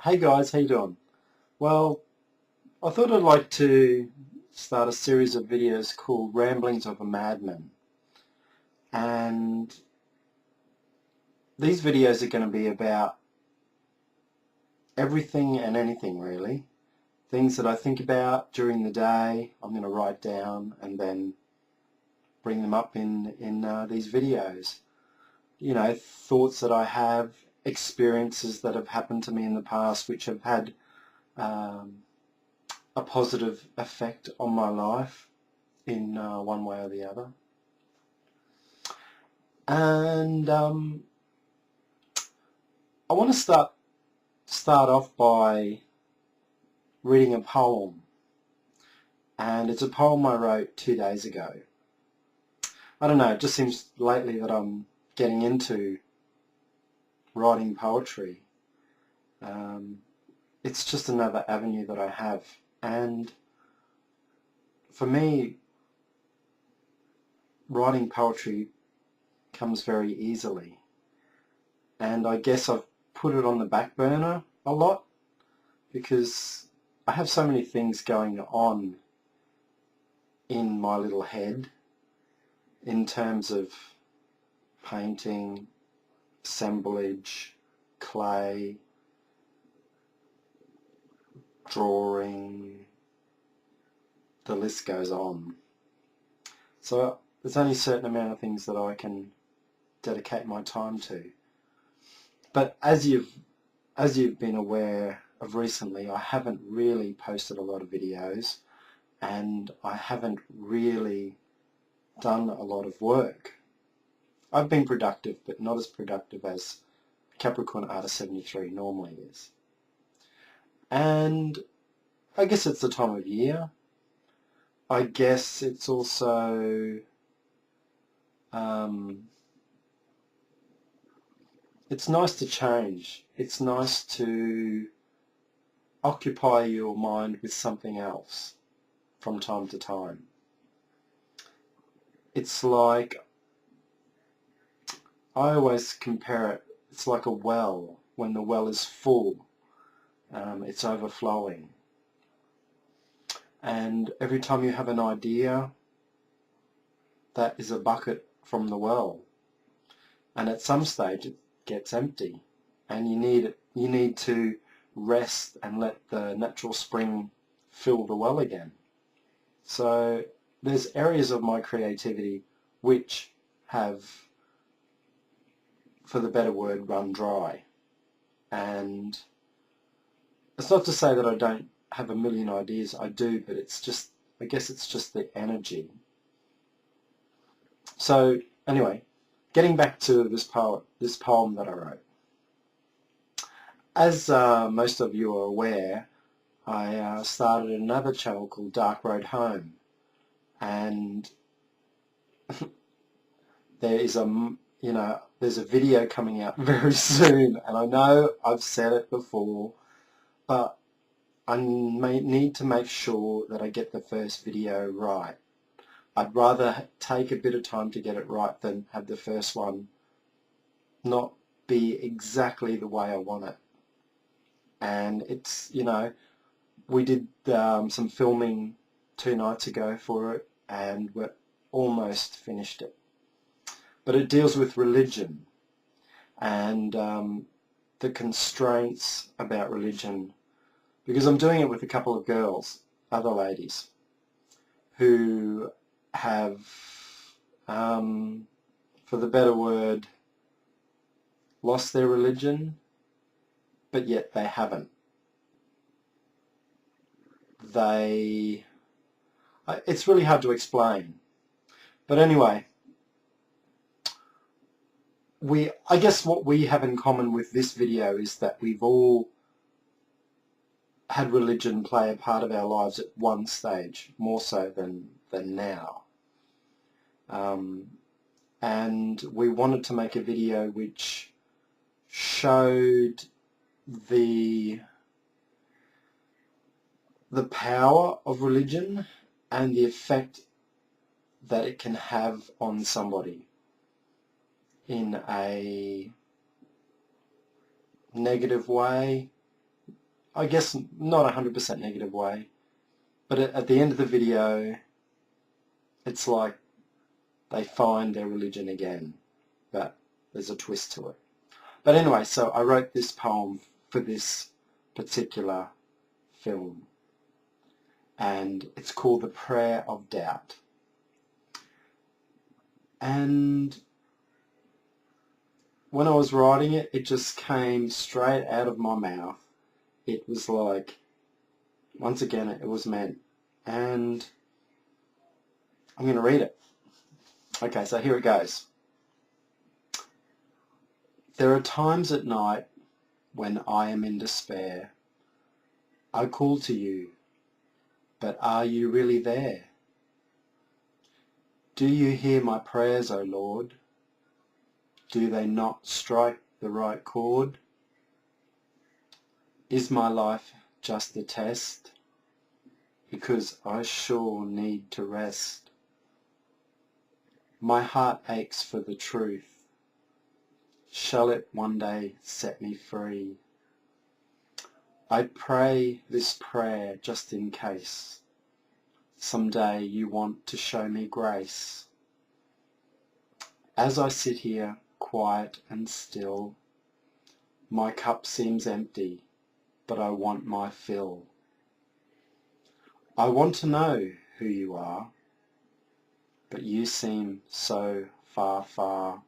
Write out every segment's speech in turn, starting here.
Hey guys, how you doing? Well, I thought I'd like to start a series of videos called Ramblings of a Madman. And these videos are going to be about everything and anything really. Things that I think about during the day, I'm going to write down and then bring them up in these videos. You know, thoughts that I have, experiences that have happened to me in the past which have had um, a positive effect on my life in one way or the other. And I want to start off by reading a poem, and it's a poem I wrote 2 days ago. I don't know, it just seems lately that I'm getting into writing poetry. It's just another avenue that I have, and for me, writing poetry comes very easily, and I guess I've put it on the back burner a lot because I have so many things going on in my little head in terms of painting, assemblage, clay, drawing, the list goes on. So there's only a certain amount of things that I can dedicate my time to. But as you've been aware of recently, I haven't really posted a lot of videos, and I haven't really done a lot of work. I've been productive, but not as productive as Capricorn Artist 73 normally is. And I guess it's the time of year. I guess it's also it's nice to change. It's nice to occupy your mind with something else from time to time. It's like, I always compare it, it's like a well. When the well is full, it's overflowing. And every time you have an idea, that is a bucket from the well. And at some stage it gets empty, and you need to rest and let the natural spring fill the well again. So there's areas of my creativity which have, for the better word, run dry. And it's not to say that I don't have a million ideas. I do, but it's just, I guess it's just the energy. So anyway, getting back to this poem that I wrote. As most of you are aware, I started another channel called Dark Road Home, and there's a video coming out very soon, and I know I've said it before, but I may need to make sure that I get the first video right. I'd rather take a bit of time to get it right than have the first one not be exactly the way I want it. And it's, we did some filming 2 nights ago for it, and we're almost finished it. But it deals with religion and the constraints about religion, because I'm doing it with a couple of girls, other ladies, who have, for the better word, lost their religion, but yet they haven't. It's really hard to explain. But anyway, I guess what we have in common with this video is that we've all had religion play a part of our lives at one stage, more so than now. And we wanted to make a video which showed the power of religion and the effect that it can have on somebody in a negative way, I guess not 100% negative way, but at the end of the video, it's like they find their religion again, but there's a twist to it. But anyway, so I wrote this poem for this particular film, and it's called The Prayer of Doubt. And when I was writing it, it just came straight out of my mouth. It was like, once again, it was meant. And I'm going to read it. Okay, so here it goes. There are times at night when I am in despair. I call to you, but are you really there? Do you hear my prayers, O Lord? Do they not strike the right chord? Is my life just a test? Because I sure need to rest. My heart aches for the truth. Shall it one day set me free? I pray this prayer just in case someday you want to show me grace. As I sit here quiet and still, my cup seems empty, but I want my fill. I want to know who you are, but you seem so far, far.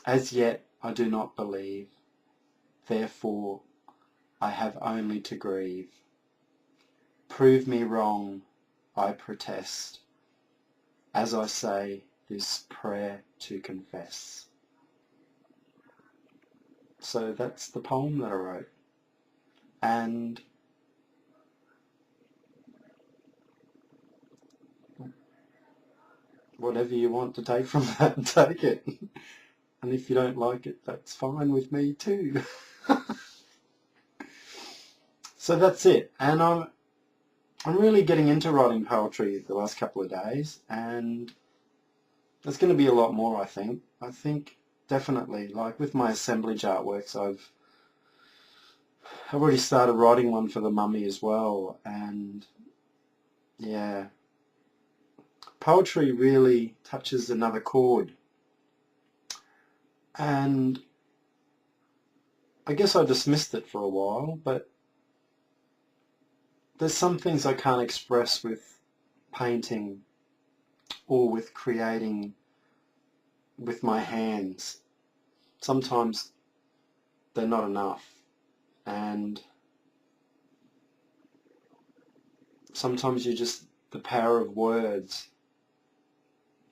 As yet I do not believe, therefore I have only to grieve. Prove me wrong, I protest, as I say this prayer to confess. So that's the poem that I wrote. And whatever you want to take from that, take it. And if you don't like it, that's fine with me too. So that's it. And I'm really getting into writing poetry the last couple of days, and there's going to be a lot more, I think. I think definitely, like with my assemblage artworks, I've already started writing one for the mummy as well, and yeah, poetry really touches another chord. And I guess I dismissed it for a while, but there's some things I can't express with painting or with creating with my hands. Sometimes they're not enough, and sometimes the power of words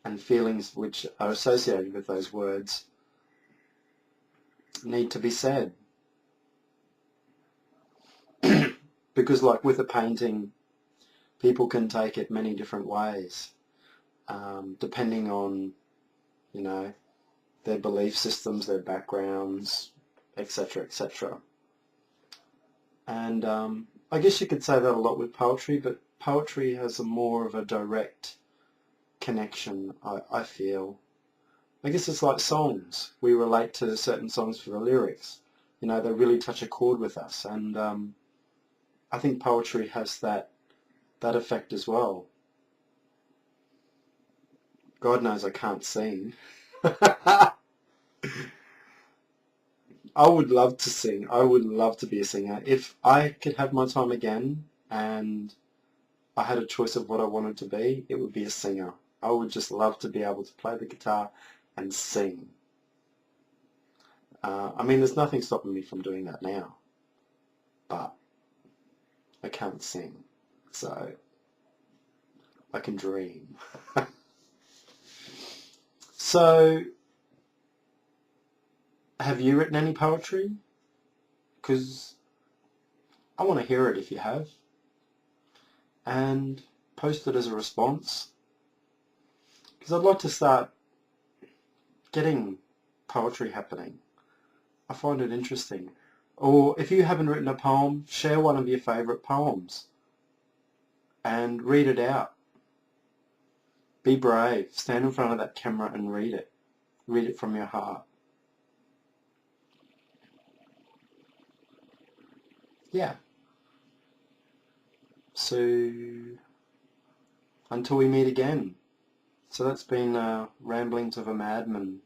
and feelings which are associated with those words need to be said. Because like with a painting, people can take it many different ways, depending on, you know, their belief systems, their backgrounds, etc., etc. And I guess you could say that a lot with poetry, but poetry has more of a direct connection, I feel. I guess it's like songs. We relate to certain songs for the lyrics. You know, they really touch a chord with us, and I think poetry has that effect as well. God knows I can't sing. I would love to sing. I would love to be a singer. If I could have my time again and I had a choice of what I wanted to be, it would be a singer. I would just love to be able to play the guitar and sing. I mean, there's nothing stopping me from doing that now, but I can't sing, so I can dream. So, have you written any poetry? Because I want to hear it if you have, and post it as a response, because I'd like to start getting poetry happening. I find it interesting. Or if you haven't written a poem, share one of your favourite poems and read it out. Be brave. Stand in front of that camera and read it. Read it from your heart. yeah. So until we meet again. So that's been Ramblings of a Madman.